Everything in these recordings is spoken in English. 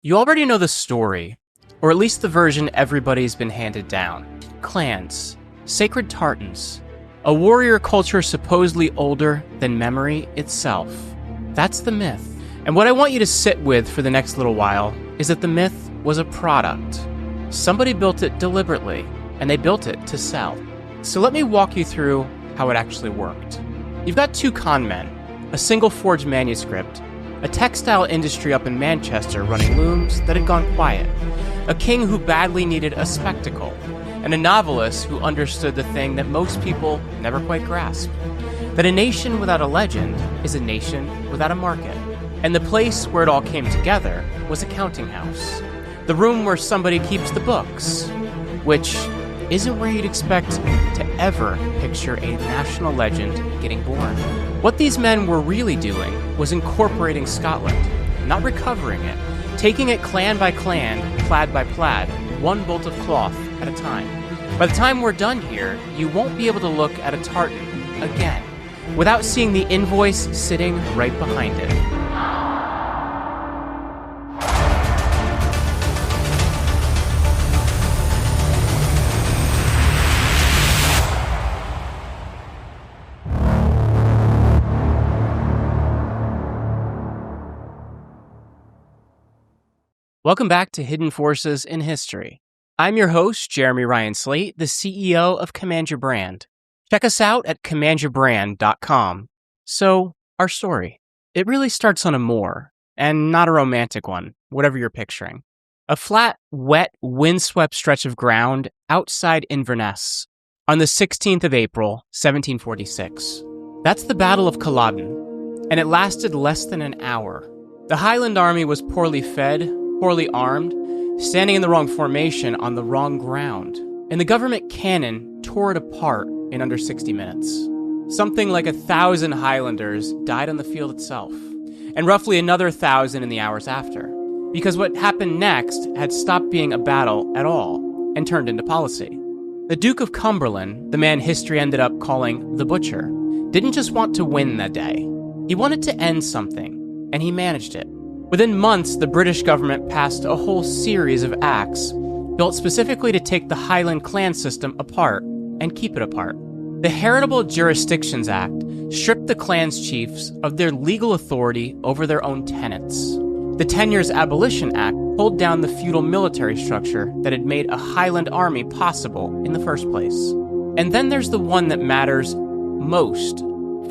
You already know the story, or at least the version everybody's been handed down. Clans, sacred tartans, a warrior culture supposedly older than memory itself. That's the myth. And what I want you to sit with for the next little while is that the myth was a product. Somebody built it deliberately, and they built it to sell. So let me walk you through how it actually worked. You've got two conmen, a single forged manuscript, a textile industry up in Manchester running looms that had gone quiet, a king who badly needed a spectacle, and a novelist who understood the thing that most people never quite grasped, that a nation without a legend is a nation without a market. And the place where it all came together was a counting house, the room where somebody keeps the books, which isn't where you'd expect to ever picture a national legend getting born. What these men were really doing was incorporating Scotland, not recovering it, taking it clan by clan, plaid by plaid, one bolt of cloth at a time. By the time we're done here, you won't be able to look at a tartan again without seeing the invoice sitting right behind it. Welcome back to Hidden Forces in History. I'm your host, Jeremy Ryan Slate, the CEO of Command Your Brand. Check us out at commandyourbrand.com. So, our story. It really starts on a moor, and not a romantic one, whatever you're picturing. A flat, wet, windswept stretch of ground outside Inverness on the 16th of April, 1746. That's the Battle of Culloden, and it lasted less than an hour. The Highland army was poorly fed, poorly armed, standing in the wrong formation on the wrong ground, and the government cannon tore it apart in under 60 minutes. Something like 1,000 Highlanders died on the field itself, and roughly another 1,000 in the hours after, because what happened next had stopped being a battle at all and turned into policy. The Duke of Cumberland, the man history ended up calling the Butcher, didn't just want to win that day. He wanted to end something, and he managed it. Within months, the British government passed a whole series of acts built specifically to take the Highland clan system apart and keep it apart. The Heritable Jurisdictions Act stripped the clan's chiefs of their legal authority over their own tenants. The 10 Years Abolition Act pulled down the feudal military structure that had made a Highland army possible in the first place. And then there's the one that matters most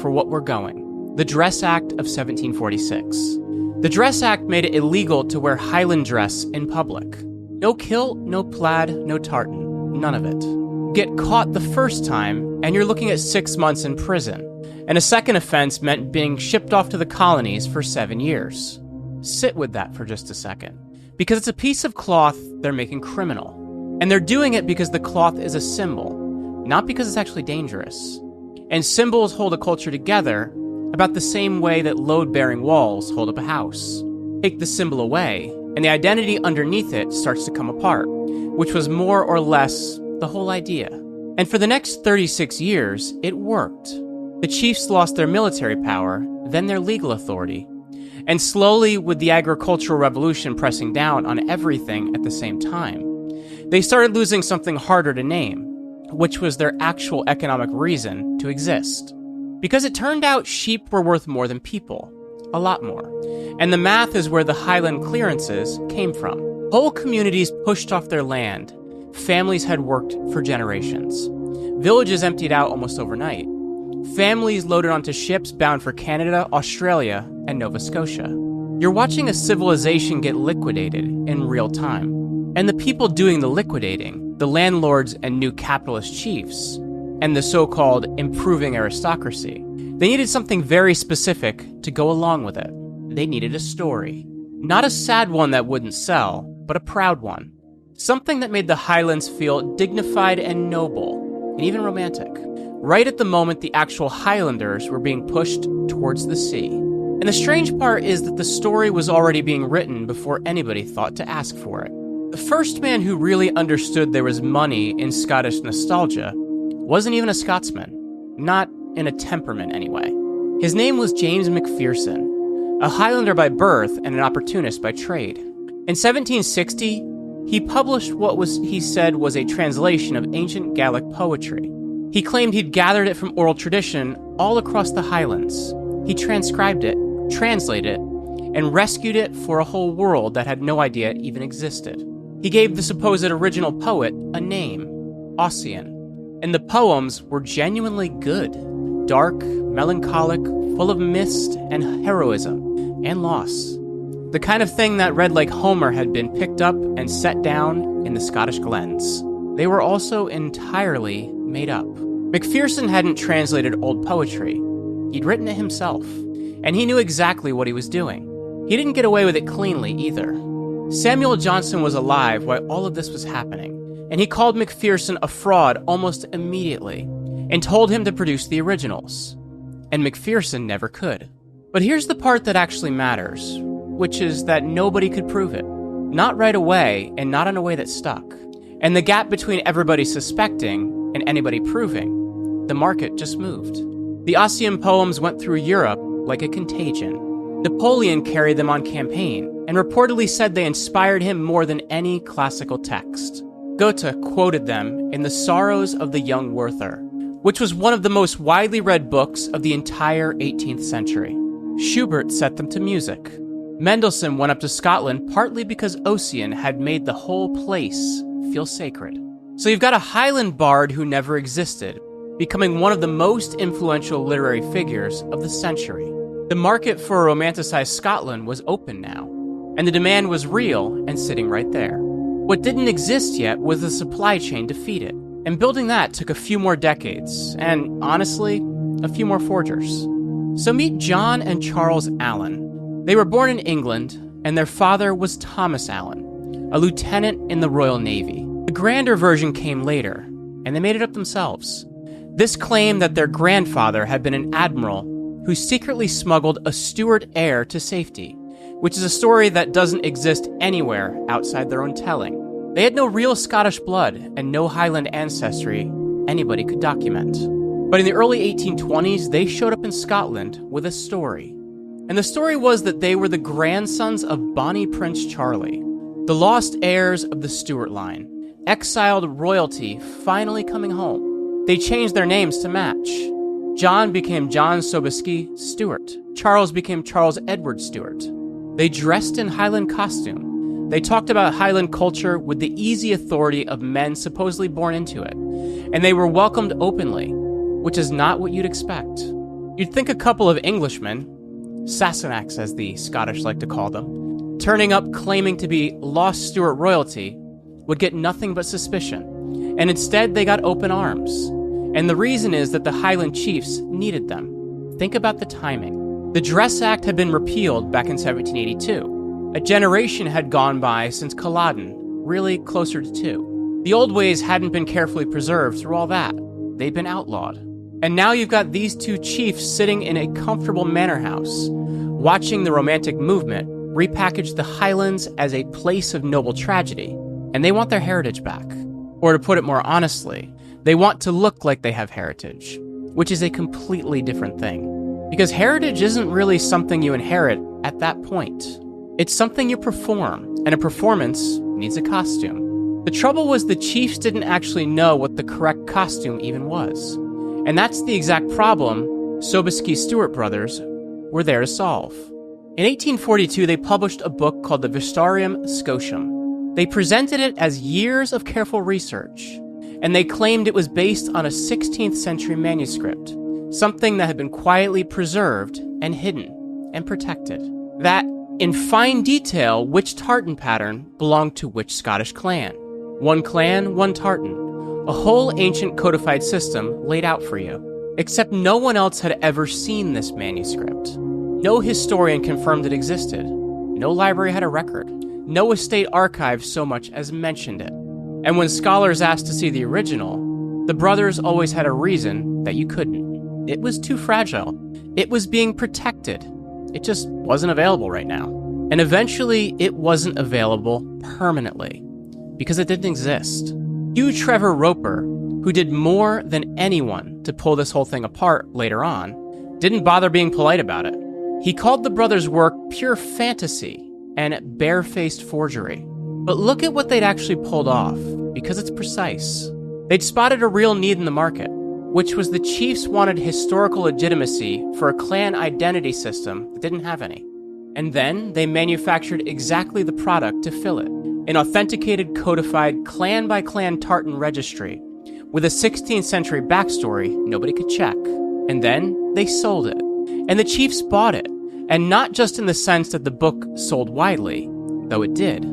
for what we're going, the Dress Act of 1746. The Dress Act made it illegal to wear Highland dress in public. No kilt, no plaid, no tartan, none of it. Get caught the first time, and you're looking at 6 months in prison. And a second offense meant being shipped off to the colonies for 7 years. Sit with that for just a second. Because it's a piece of cloth they're making criminal. And they're doing it because the cloth is a symbol, not because it's actually dangerous. And symbols hold a culture together about the same way that load-bearing walls hold up a house. Take the symbol away, and the identity underneath it starts to come apart, which was more or less the whole idea. And for the next 36 years, it worked. The chiefs lost their military power, then their legal authority. And slowly, with the agricultural revolution pressing down on everything at the same time, they started losing something harder to name, which was their actual economic reason to exist. Because it turned out sheep were worth more than people. A lot more. And the math is where the Highland clearances came from. Whole communities pushed off their land. Families had worked for generations. Villages emptied out almost overnight. Families loaded onto ships bound for Canada, Australia, and Nova Scotia. You're watching a civilization get liquidated in real time. And the people doing the liquidating, the landlords and new capitalist chiefs, and the so-called improving aristocracy, they needed something very specific to go along with it. They needed a story. Not a sad one that wouldn't sell, but a proud one. Something that made the Highlands feel dignified and noble, and even romantic. Right at the moment the actual Highlanders were being pushed towards the sea. And the strange part is that the story was already being written before anybody thought to ask for it. The first man who really understood there was money in Scottish nostalgia wasn't even a Scotsman. Not in a temperament, anyway. His name was James MacPherson, a Highlander by birth and an opportunist by trade. In 1760, he published what he said was a translation of ancient Gaelic poetry. He claimed he'd gathered it from oral tradition all across the Highlands. He transcribed it, translated it, and rescued it for a whole world that had no idea it even existed. He gave the supposed original poet a name, Ossian, and the poems were genuinely good, dark, melancholic, full of mist and heroism and loss. The kind of thing that read like Homer had been picked up and set down in the Scottish glens. They were also entirely made up. MacPherson hadn't translated old poetry. He'd written it himself, and he knew exactly what he was doing. He didn't get away with it cleanly either. Samuel Johnson was alive while all of this was happening, and he called MacPherson a fraud almost immediately and told him to produce the originals. And MacPherson never could. But here's the part that actually matters, which is that nobody could prove it. Not right away, and not in a way that stuck. And the gap between everybody suspecting and anybody proving, the market just moved. The Ossian poems went through Europe like a contagion. Napoleon carried them on campaign, and reportedly said they inspired him more than any classical text. Goethe quoted them in The Sorrows of the Young Werther, which was one of the most widely read books of the entire 18th century. Schubert set them to music. Mendelssohn went up to Scotland partly because Ossian had made the whole place feel sacred. So you've got a Highland bard who never existed, becoming one of the most influential literary figures of the century. The market for a romanticized Scotland was open now, and the demand was real and sitting right there. What didn't exist yet was the supply chain to feed it, and building that took a few more decades, and honestly, a few more forgers. So meet John and Charles Allen. They were born in England, and their father was Thomas Allen, a lieutenant in the Royal Navy. The grander version came later, and they made it up themselves. This claimed that their grandfather had been an admiral who secretly smuggled a Stuart heir to safety, which is a story that doesn't exist anywhere outside their own telling. They had no real Scottish blood and no Highland ancestry anybody could document. But in the early 1820s, they showed up in Scotland with a story. And the story was that they were the grandsons of Bonnie Prince Charlie, the lost heirs of the Stuart line, exiled royalty finally coming home. They changed their names to match. John became John Sobieski Stuart. Charles became Charles Edward Stuart. They dressed in Highland costume. They talked about Highland culture with the easy authority of men supposedly born into it. And they were welcomed openly, which is not what you'd expect. You'd think a couple of Englishmen, Sassenachs as the Scottish like to call them, turning up claiming to be lost Stuart royalty would get nothing but suspicion. And instead they got open arms. And the reason is that the Highland chiefs needed them. Think about the timing. The Dress Act had been repealed back in 1782. A generation had gone by since Culloden, really closer to 2. The old ways hadn't been carefully preserved through all that. They'd been outlawed. And now you've got these two chiefs sitting in a comfortable manor house, watching the Romantic movement repackage the Highlands as a place of noble tragedy. And they want their heritage back. Or to put it more honestly, they want to look like they have heritage, which is a completely different thing. Because heritage isn't really something you inherit at that point. It's something you perform, and a performance needs a costume. The trouble was the chiefs didn't actually know what the correct costume even was. And that's the exact problem Sobieski Stuart brothers were there to solve. In 1842, they published a book called the Vestiarium Scoticum. They presented it as years of careful research, and they claimed it was based on a 16th century manuscript, something that had been quietly preserved and hidden and protected. That, in fine detail, which tartan pattern belonged to which Scottish clan. One clan, one tartan. A whole ancient codified system laid out for you. Except no one else had ever seen this manuscript. No historian confirmed it existed. No library had a record. No estate archive so much as mentioned it. And when scholars asked to see the original, the brothers always had a reason that you couldn't. It was too fragile. It was being protected. It just wasn't available right now. And eventually, it wasn't available permanently, because it didn't exist. Hugh Trevor Roper, who did more than anyone to pull this whole thing apart later on, didn't bother being polite about it. He called the brothers' work pure fantasy, and barefaced forgery. But look at what they'd actually pulled off, because it's precise. They'd spotted a real need in the market, which was the chiefs wanted historical legitimacy for a clan identity system that didn't have any. And then they manufactured exactly the product to fill it, an authenticated, codified, clan-by-clan tartan registry with a 16th century backstory nobody could check. And then they sold it. And the chiefs bought it. And not just in the sense that the book sold widely, though it did.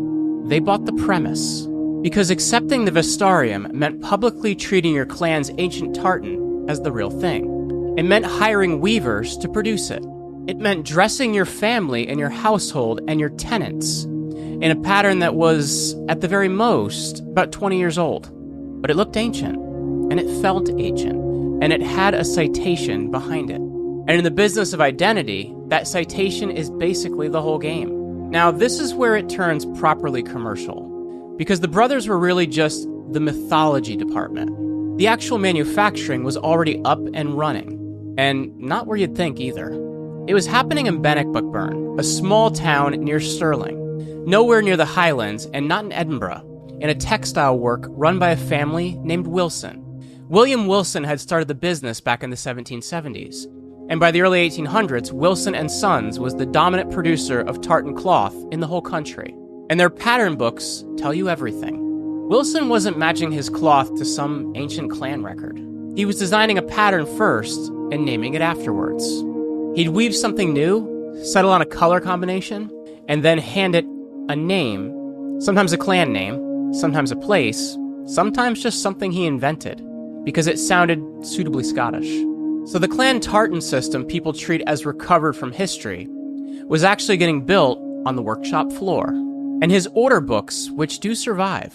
They bought the premise. Because accepting the Vestiarium meant publicly treating your clan's ancient tartan as the real thing. It meant hiring weavers to produce it. It meant dressing your family and your household and your tenants in a pattern that was, at the very most, about 20 years old. But it looked ancient, and it felt ancient, and it had a citation behind it. And in the business of identity, that citation is basically the whole game. Now, this is where it turns properly commercial, because the brothers were really just the mythology department. The actual manufacturing was already up and running, and not where you'd think either. It was happening in Bannockburn, a small town near Stirling, nowhere near the Highlands and not in Edinburgh, in a textile work run by a family named Wilson. William Wilson had started the business back in the 1770s, and by the early 1800s, Wilson and Sons was the dominant producer of tartan cloth in the whole country. And their pattern books tell you everything. Wilson wasn't matching his cloth to some ancient clan record. He was designing a pattern first and naming it afterwards. He'd weave something new, settle on a color combination, and then hand it a name, sometimes a clan name, sometimes a place, sometimes just something he invented, because it sounded suitably Scottish. So the clan tartan system people treat as recovered from history was actually getting built on the workshop floor. And his order books, which do survive,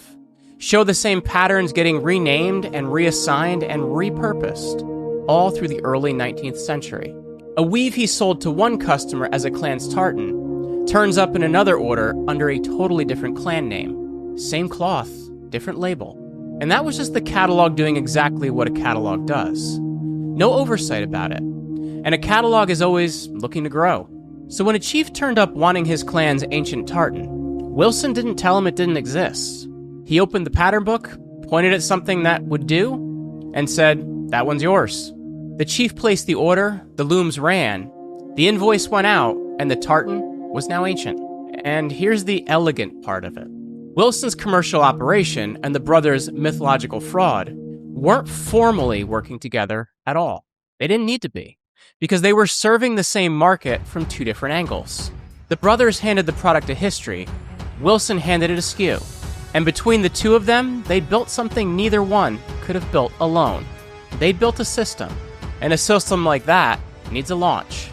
show the same patterns getting renamed and reassigned and repurposed, all through the early 19th century. A weave he sold to one customer as a clan's tartan turns up in another order under a totally different clan name. Same cloth, different label. And that was just the catalog doing exactly what a catalog does. No oversight about it. And a catalog is always looking to grow. So when a chief turned up wanting his clan's ancient tartan, Wilson didn't tell him it didn't exist. He opened the pattern book, pointed at something that would do, and said, "That one's yours." The chief placed the order, the looms ran, the invoice went out, and the tartan was now ancient. And here's the elegant part of it. Wilson's commercial operation and the brothers' mythological fraud weren't formally working together at all. They didn't need to be, because they were serving the same market from two different angles. The brothers handed the product to history, Wilson handed it askew. And between the two of them, they built something neither one could have built alone. They built a system, and a system like that needs a launch.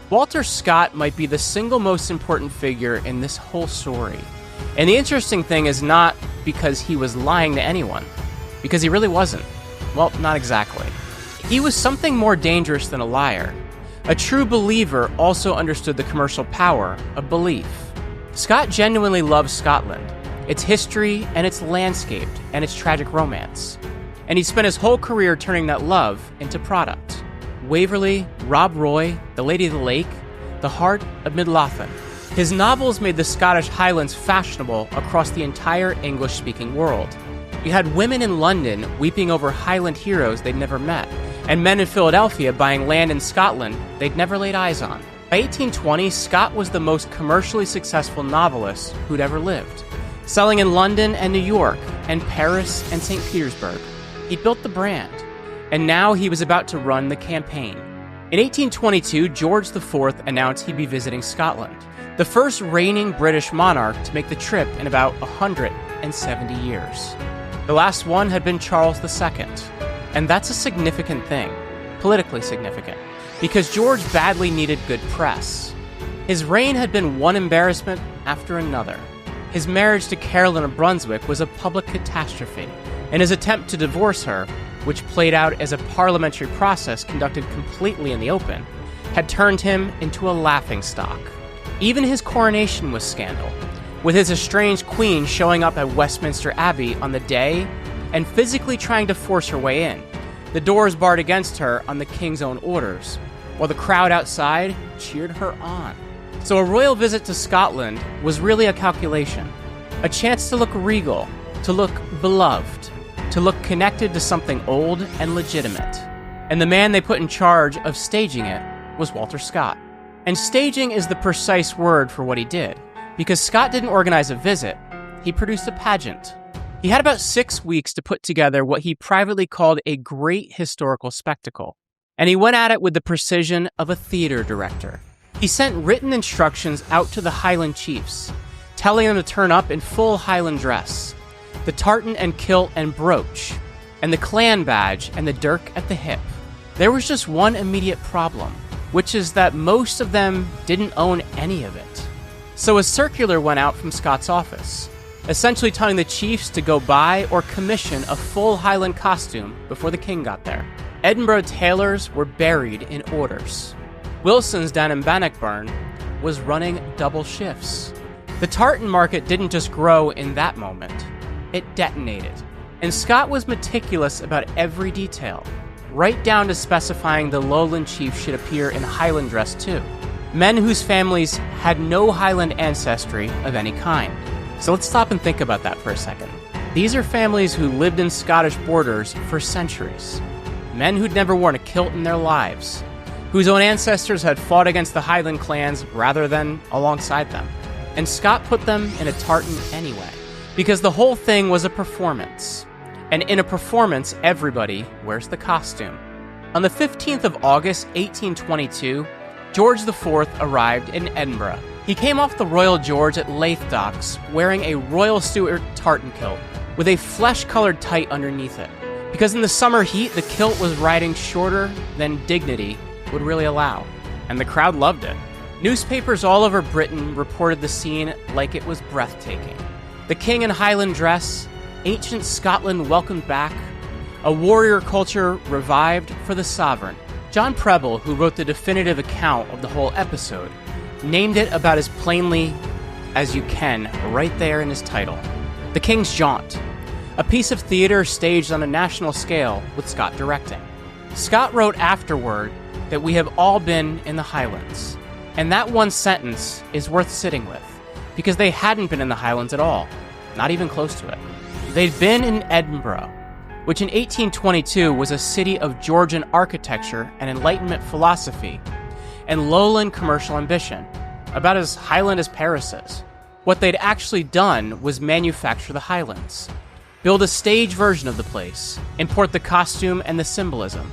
Walter Scott might be the single most important figure in this whole story. And the interesting thing is not because he was lying to anyone, because he really wasn't. Well, not exactly. He was something more dangerous than a liar. A true believer also understood the commercial power of belief. Scott genuinely loved Scotland, its history and its landscape and its tragic romance. And he spent his whole career turning that love into product. Waverley, Rob Roy, The Lady of the Lake, The Heart of Midlothian. His novels made the Scottish Highlands fashionable across the entire English-speaking world. You had women in London weeping over Highland heroes they'd never met, and men in Philadelphia buying land in Scotland they'd never laid eyes on. By 1820, Scott was the most commercially successful novelist who'd ever lived, selling in London and New York, and Paris and St. Petersburg. He built the brand, and now he was about to run the campaign. In 1822, George IV announced he'd be visiting Scotland, the first reigning British monarch to make the trip in about 170 years. The last one had been Charles II, and that's a significant thing, politically significant, because George badly needed good press. His reign had been one embarrassment after another. His marriage to Caroline of Brunswick was a public catastrophe, and his attempt to divorce her, which played out as a parliamentary process conducted completely in the open, had turned him into a laughingstock. Even his coronation was scandal, with his estranged queen showing up at Westminster Abbey on the day and physically trying to force her way in, the doors barred against her on the king's own orders, while the crowd outside cheered her on. So a royal visit to Scotland was really a calculation, a chance to look regal, to look beloved, to look connected to something old and legitimate. And the man they put in charge of staging it was Walter Scott. And staging is the precise word for what he did, because Scott didn't organize a visit, he produced a pageant. He had about 6 weeks to put together what he privately called a great historical spectacle, and he went at it with the precision of a theater director. He sent written instructions out to the Highland chiefs, telling them to turn up in full Highland dress, the tartan and kilt and brooch, and the clan badge and the dirk at the hip. There was just one immediate problem, which is that most of them didn't own any of it. So a circular went out from Scott's office, essentially telling the chiefs to go buy or commission a full Highland costume before the king got there. Edinburgh tailors were buried in orders. Wilson's down in Bannockburn was running double shifts. The tartan market didn't just grow in that moment, it detonated. And Scott was meticulous about every detail, right down to specifying the lowland chiefs should appear in Highland dress too. Men whose families had no Highland ancestry of any kind. So let's stop and think about that for a second. These are families who lived in Scottish borders for centuries. Men who'd never worn a kilt in their lives, whose own ancestors had fought against the Highland clans rather than alongside them. And Scott put them in a tartan anyway, because the whole thing was a performance. And in a performance, everybody wears the costume. On the 15th of August, 1822, George IV arrived in Edinburgh. He came off the Royal George at Leith Docks wearing a Royal Stuart tartan kilt with a flesh-colored tight underneath it, because in the summer heat, the kilt was riding shorter than dignity would really allow, and the crowd loved it. Newspapers all over Britain reported the scene like it was breathtaking. The king in Highland dress, ancient Scotland welcomed back, a warrior culture revived for the sovereign. John Preble, who wrote the definitive account of the whole episode, named it about as plainly as you can right there in his title. The King's Jaunt, a piece of theater staged on a national scale with Scott directing. Scott wrote afterward that we have all been in the Highlands, and that one sentence is worth sitting with, because they hadn't been in the Highlands at all, not even close to it. They'd been in Edinburgh, which in 1822 was a city of Georgian architecture and Enlightenment philosophy, and lowland commercial ambition, about as Highland as Paris is. What they'd actually done was manufacture the Highlands, build a stage version of the place, import the costume and the symbolism,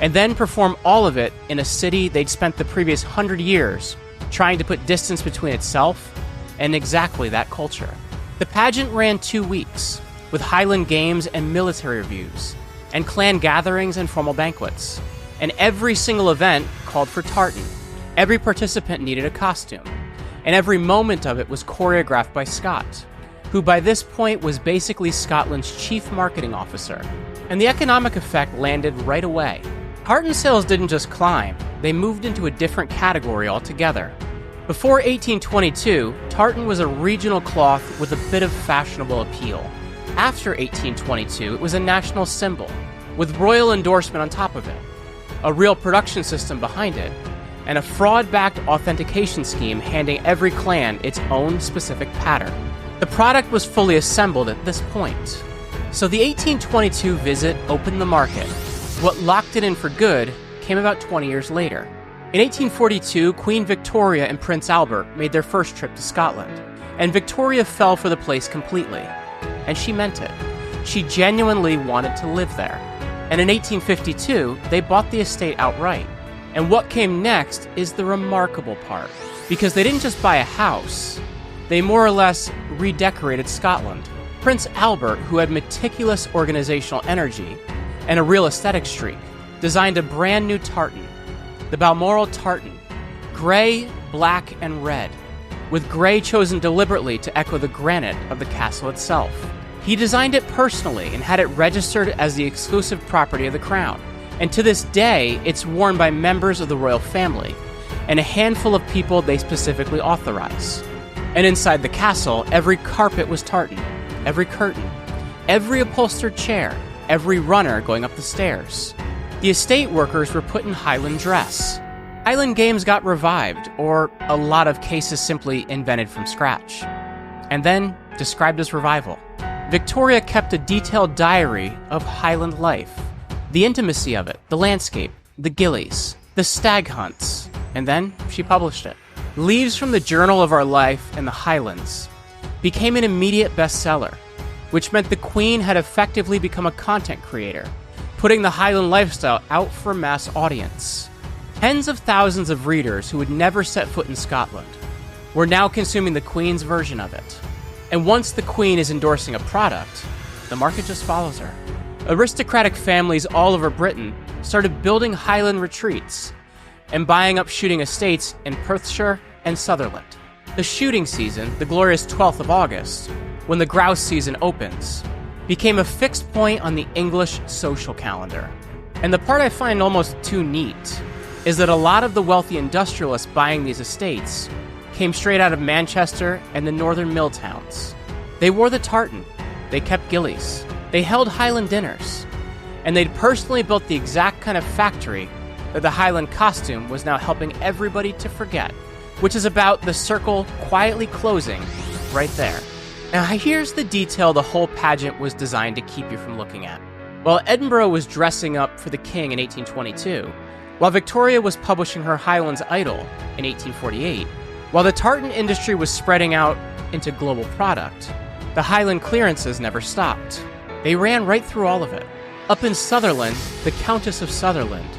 and then perform all of it in a city they'd spent the previous 100 years trying to put distance between itself and exactly that culture. The pageant ran 2 weeks, with Highland games and military reviews, and clan gatherings and formal banquets. And every single event called for tartan. Every participant needed a costume, and every moment of it was choreographed by Scott, who by this point was basically Scotland's chief marketing officer. And the economic effect landed right away. Tartan sales didn't just climb, they moved into a different category altogether. Before 1822, tartan was a regional cloth with a bit of fashionable appeal. After 1822, it was a national symbol, with royal endorsement on top of it, a real production system behind it, and a fraud-backed authentication scheme handing every clan its own specific pattern. The product was fully assembled at this point. So the 1822 visit opened the market. What locked it in for good came about 20 years later. In 1842, Queen Victoria and Prince Albert made their first trip to Scotland, and Victoria fell for the place completely. And she meant it. She genuinely wanted to live there. And in 1852, they bought the estate outright. And what came next is the remarkable part, because they didn't just buy a house, they more or less redecorated Scotland. Prince Albert, who had meticulous organizational energy and a real aesthetic streak, designed a brand new tartan, the Balmoral tartan, gray, black, and red, with gray chosen deliberately to echo the granite of the castle itself. He designed it personally and had it registered as the exclusive property of the crown. And to this day, it's worn by members of the royal family and a handful of people they specifically authorize. And inside the castle, every carpet was tartan, every curtain, every upholstered chair, every runner going up the stairs. The estate workers were put in Highland dress. Highland games got revived, or a lot of cases simply invented from scratch, and then described as revival. Victoria kept a detailed diary of Highland life, the intimacy of it, the landscape, the gillies, the stag hunts, and then she published it. Leaves from the Journal of Our Life in the Highlands became an immediate bestseller, which meant the Queen had effectively become a content creator, putting the Highland lifestyle out for a mass audience. Tens of thousands of readers who had never set foot in Scotland were now consuming the Queen's version of it. And once the Queen is endorsing a product, the market just follows her. Aristocratic families all over Britain started building Highland retreats and buying up shooting estates in Perthshire and Sutherland. The shooting season, the glorious 12th of August, when the grouse season opens, became a fixed point on the English social calendar. And the part I find almost too neat is that a lot of the wealthy industrialists buying these estates came straight out of Manchester and the northern mill towns. They wore the tartan, they kept gillies, they held Highland dinners, and they'd personally built the exact kind of factory that the Highland costume was now helping everybody to forget, which is about the circle quietly closing right there. Now here's the detail the whole pageant was designed to keep you from looking at. While Edinburgh was dressing up for the king in 1822, while Victoria was publishing her Highlands Idol in 1848, while the tartan industry was spreading out into global product, the Highland clearances never stopped. They ran right through all of it. Up in Sutherland, the Countess of Sutherland,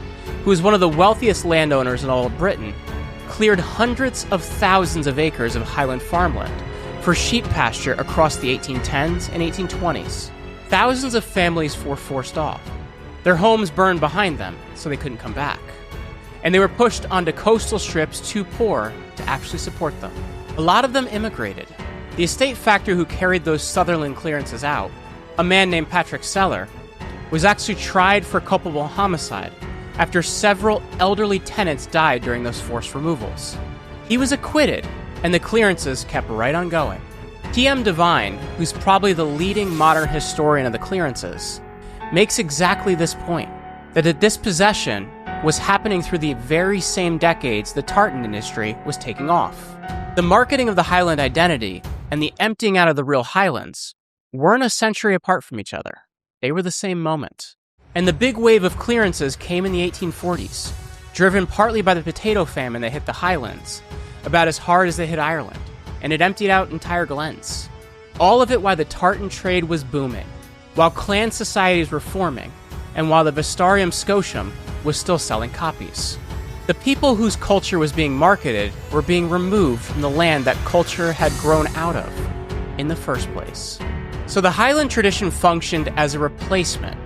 who was one of the wealthiest landowners in all of Britain, cleared hundreds of thousands of acres of Highland farmland for sheep pasture across the 1810s and 1820s. Thousands of families were forced off. Their homes burned behind them, so they couldn't come back. And they were pushed onto coastal strips too poor to actually support them. A lot of them immigrated. The estate factor who carried those Sutherland clearances out, a man named Patrick Seller, was actually tried for culpable homicide after several elderly tenants died during those forced removals. He was acquitted, and the clearances kept right on going. T.M. Devine, who's probably the leading modern historian of the clearances, makes exactly this point, that the dispossession was happening through the very same decades the tartan industry was taking off. The marketing of the Highland identity and the emptying out of the real Highlands weren't a century apart from each other. They were the same moment. And the big wave of clearances came in the 1840s, driven partly by the potato famine that hit the Highlands, about as hard as they hit Ireland, and it emptied out entire glens. All of it while the tartan trade was booming, while clan societies were forming, and while the Vestiarium Scoticum was still selling copies. The people whose culture was being marketed were being removed from the land that culture had grown out of in the first place. So the Highland tradition functioned as a replacement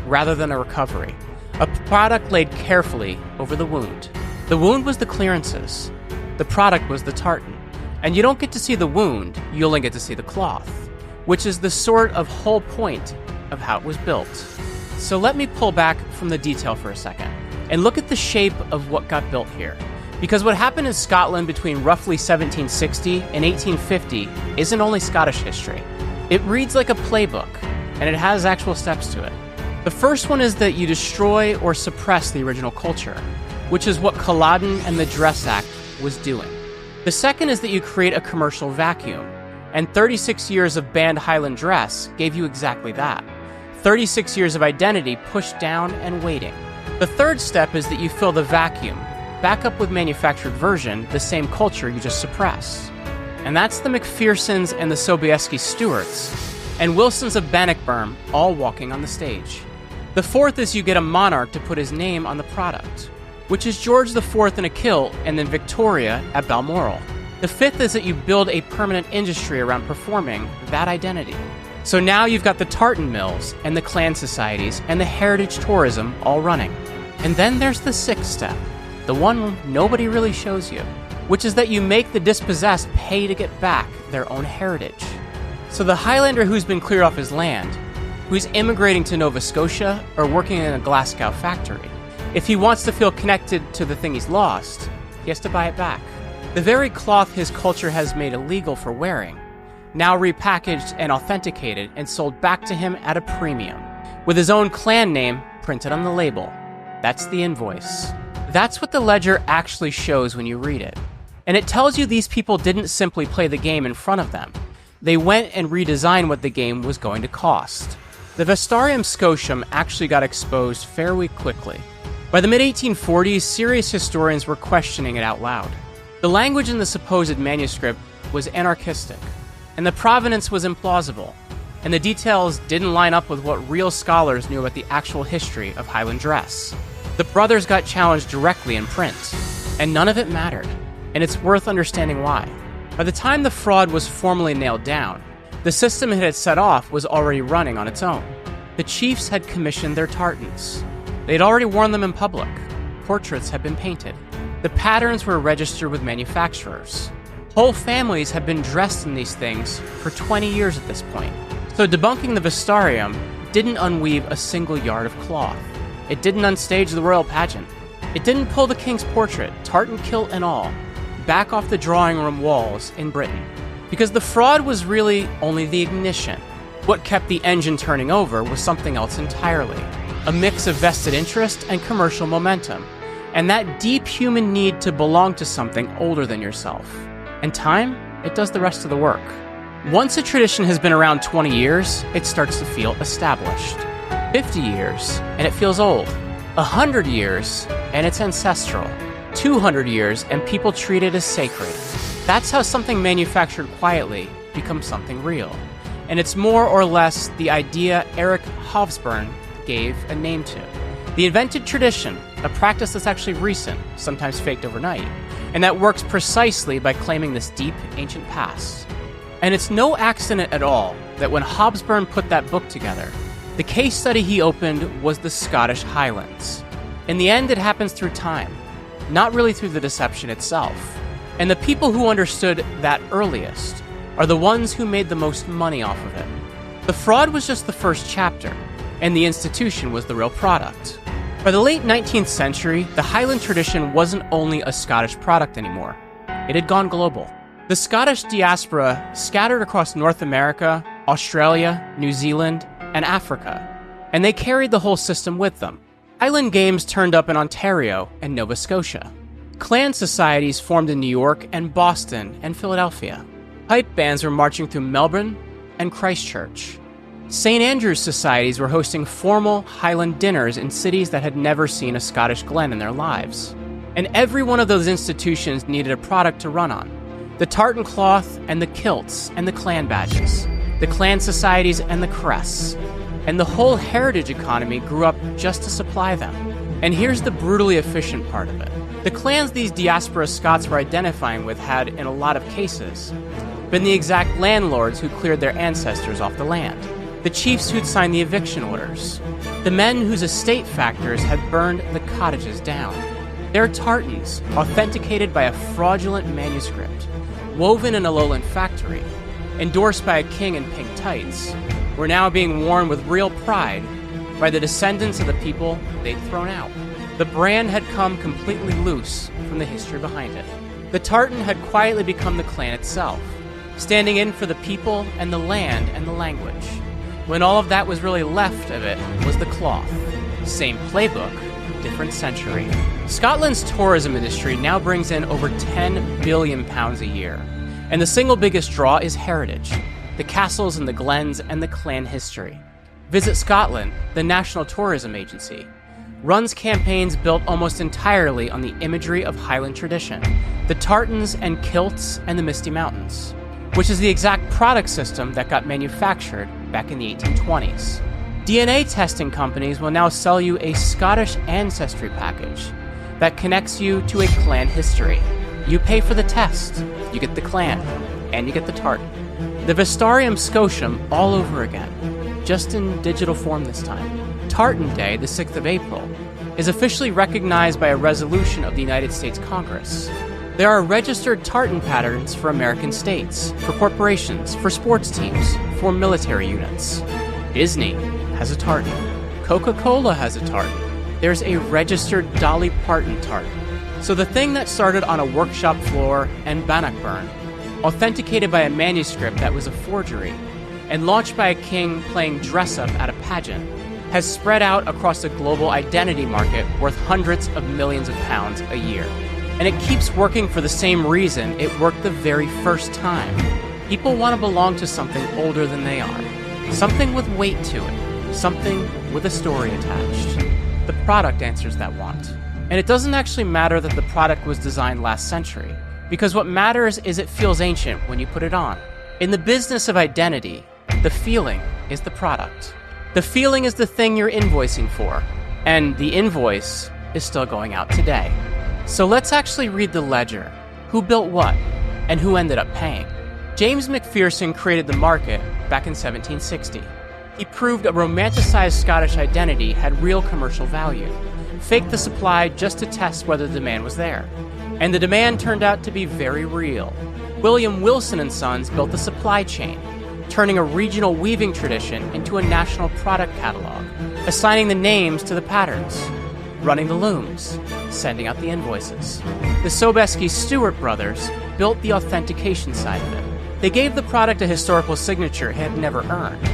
rather than a recovery, a product laid carefully over the wound. The wound was the clearances. The product was the tartan. And you don't get to see the wound, you only get to see the cloth, which is the sort of whole point of how it was built. So let me pull back from the detail for a second and look at the shape of what got built here. Because what happened in Scotland between roughly 1760 and 1850 isn't only Scottish history. It reads like a playbook, and it has actual steps to it. The first one is that you destroy or suppress the original culture, which is what Culloden and the Dress Act was doing. The second is that you create a commercial vacuum, and 36 years of banned Highland dress gave you exactly that. 36 years of identity pushed down and waiting. The third step is that you fill the vacuum, back up with manufactured version, the same culture you just suppressed. And that's the MacPhersons and the Sobieski Stuarts, and Wilsons of Bannockburn all walking on the stage. The fourth is you get a monarch to put his name on the product, which is George IV in a kilt and then Victoria at Balmoral. The fifth is that you build a permanent industry around performing that identity. So now you've got the tartan mills and the clan societies and the heritage tourism all running. And then there's the sixth step, the one nobody really shows you, which is that you make the dispossessed pay to get back their own heritage. So the Highlander who's been cleared off his land, who's immigrating to Nova Scotia or working in a Glasgow factory, if he wants to feel connected to the thing he's lost, he has to buy it back. The very cloth his culture has made illegal for wearing, now repackaged and authenticated and sold back to him at a premium, with his own clan name printed on the label. That's the invoice. That's what the ledger actually shows when you read it. And it tells you these people didn't simply play the game in front of them. They went and redesigned what the game was going to cost. The Vestiarium Scoticum actually got exposed fairly quickly. By the mid-1840s, serious historians were questioning it out loud. The language in the supposed manuscript was anarchistic, and the provenance was implausible, and the details didn't line up with what real scholars knew about the actual history of Highland dress. The brothers got challenged directly in print, and none of it mattered, and it's worth understanding why. By the time the fraud was formally nailed down, the system it had set off was already running on its own. The chiefs had commissioned their tartans. They had already worn them in public. Portraits had been painted. The patterns were registered with manufacturers. Whole families had been dressed in these things for 20 years at this point. So debunking the Vestiarium didn't unweave a single yard of cloth. It didn't unstage the royal pageant. It didn't pull the king's portrait, tartan kilt and all, back off the drawing room walls in Britain. Because the fraud was really only the ignition. What kept the engine turning over was something else entirely. A mix of vested interest and commercial momentum. And that deep human need to belong to something older than yourself. And time, it does the rest of the work. Once a tradition has been around 20 years, it starts to feel established. 50 years, and it feels old. 100 years, and it's ancestral. 200 years, and people treat it as sacred. That's how something manufactured quietly becomes something real. And it's more or less the idea Eric Hobsbawm gave a name to. The invented tradition, a practice that's actually recent, sometimes faked overnight, and that works precisely by claiming this deep, ancient past. And it's no accident at all that when Hobsbawm put that book together, the case study he opened was the Scottish Highlands. In the end, it happens through time, not really through the deception itself. And the people who understood that earliest are the ones who made the most money off of it. The fraud was just the first chapter, and the institution was the real product. By the late 19th century, the Highland tradition wasn't only a Scottish product anymore. It had gone global. The Scottish diaspora scattered across North America, Australia, New Zealand, and Africa, and they carried the whole system with them. Highland games turned up in Ontario and Nova Scotia. Clan societies formed in New York and Boston and Philadelphia. Pipe bands were marching through Melbourne and Christchurch. St. Andrew's societies were hosting formal Highland dinners in cities that had never seen a Scottish glen in their lives. And every one of those institutions needed a product to run on. The tartan cloth and the kilts and the clan badges. The clan societies and the crests. And the whole heritage economy grew up just to supply them. And here's the brutally efficient part of it. The clans these diaspora Scots were identifying with had, in a lot of cases, been the exact landlords who cleared their ancestors off the land. The chiefs who'd signed the eviction orders. The men whose estate factors had burned the cottages down. Their tartans, authenticated by a fraudulent manuscript, woven in a lowland factory, endorsed by a king in pink tights, were now being worn with real pride by the descendants of the people they'd thrown out. The brand had come completely loose from the history behind it. The tartan had quietly become the clan itself, standing in for the people and the land and the language, when all of that was really left of it was the cloth. Same playbook, different century. Scotland's tourism industry now brings in over £10 billion a year, and the single biggest draw is heritage, the castles and the glens and the clan history. Visit Scotland, the national tourism agency, runs campaigns built almost entirely on the imagery of Highland tradition, the tartans and kilts and the Misty Mountains, which is the exact product system that got manufactured back in the 1820s. DNA testing companies will now sell you a Scottish ancestry package that connects you to a clan history. You pay for the test, you get the clan, and you get the tartan. The Vestiarium Scoticum all over again, just in digital form this time. Tartan Day, the 6th of April, is officially recognized by a resolution of the United States Congress. There are registered tartan patterns for American states, for corporations, for sports teams, for military units. Disney has a tartan. Coca-Cola has a tartan. There's a registered Dolly Parton tartan. So the thing that started on a workshop floor in Bannockburn, authenticated by a manuscript that was a forgery, and launched by a king playing dress-up at a pageant, has spread out across a global identity market worth hundreds of millions of pounds a year. And it keeps working for the same reason it worked the very first time. People want to belong to something older than they are. Something with weight to it. Something with a story attached. The product answers that want. And it doesn't actually matter that the product was designed last century, because what matters is it feels ancient when you put it on. In the business of identity, the feeling is the product. The feeling is the thing you're invoicing for, and the invoice is still going out today. So let's actually read the ledger. Who built what, and who ended up paying? James MacPherson created the market back in 1760. He proved a romanticized Scottish identity had real commercial value, faked the supply just to test whether the demand was there. And the demand turned out to be very real. William Wilson and Sons built the supply chain, turning a regional weaving tradition into a national product catalog, assigning the names to the patterns, running the looms, sending out the invoices. The Sobieski Stuart brothers built the authentication side of it. They gave the product a historical signature it had never earned,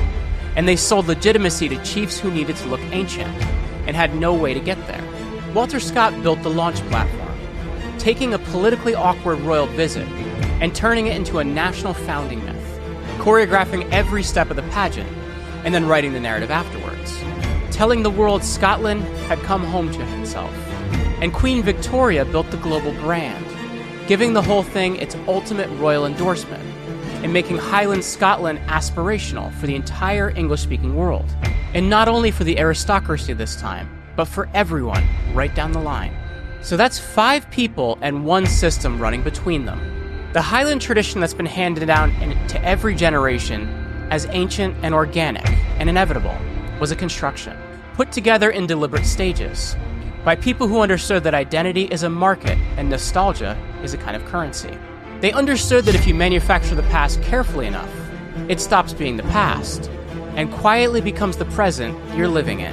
and they sold legitimacy to chiefs who needed to look ancient and had no way to get there. Walter Scott built the launch platform, taking a politically awkward royal visit and turning it into a national founding myth, choreographing every step of the pageant and then writing the narrative afterwards, telling the world Scotland had come home to itself. And Queen Victoria built the global brand, giving the whole thing its ultimate royal endorsement and making Highland Scotland aspirational for the entire English-speaking world. And not only for the aristocracy this time, but for everyone right down the line. So that's 5 people and 1 system running between them. The Highland tradition that's been handed down to every generation as ancient and organic and inevitable was a construction, put together in deliberate stages, by people who understood that identity is a market and nostalgia is a kind of currency. They understood that if you manufacture the past carefully enough, it stops being the past and quietly becomes the present you're living in.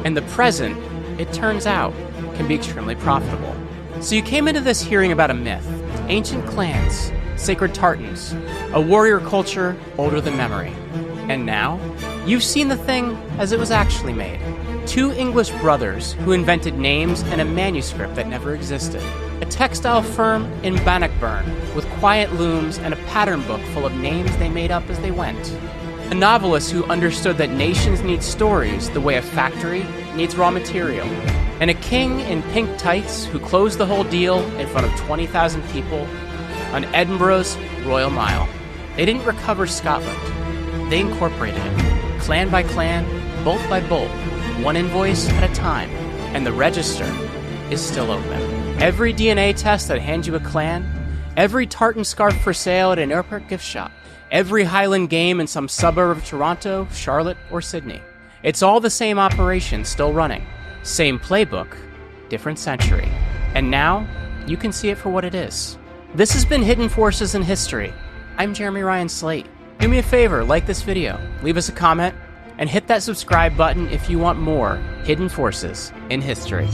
And the present, it turns out, can be extremely profitable. So you came into this hearing about a myth, ancient clans, sacred tartans, a warrior culture older than memory. And now, you've seen the thing as it was actually made. 2 English brothers who invented names and a manuscript that never existed. A textile firm in Bannockburn with quiet looms and a pattern book full of names they made up as they went. A novelist who understood that nations need stories the way a factory needs raw material. And a king in pink tights who closed the whole deal in front of 20,000 people on Edinburgh's Royal Mile. They didn't recover Scotland. They incorporated it, clan by clan, bolt by bolt, 1 invoice at a time, and the register is still open. Every DNA test that hands you a clan, every tartan scarf for sale at an airport gift shop, every Highland game in some suburb of Toronto, Charlotte, or Sydney. It's all the same operation still running. Same playbook, different century. And now, you can see it for what it is. This has been Hidden Forces in History. I'm Jeremy Ryan Slate. Do me a favor, like this video, leave us a comment, and hit that subscribe button if you want more Hidden Forces in History.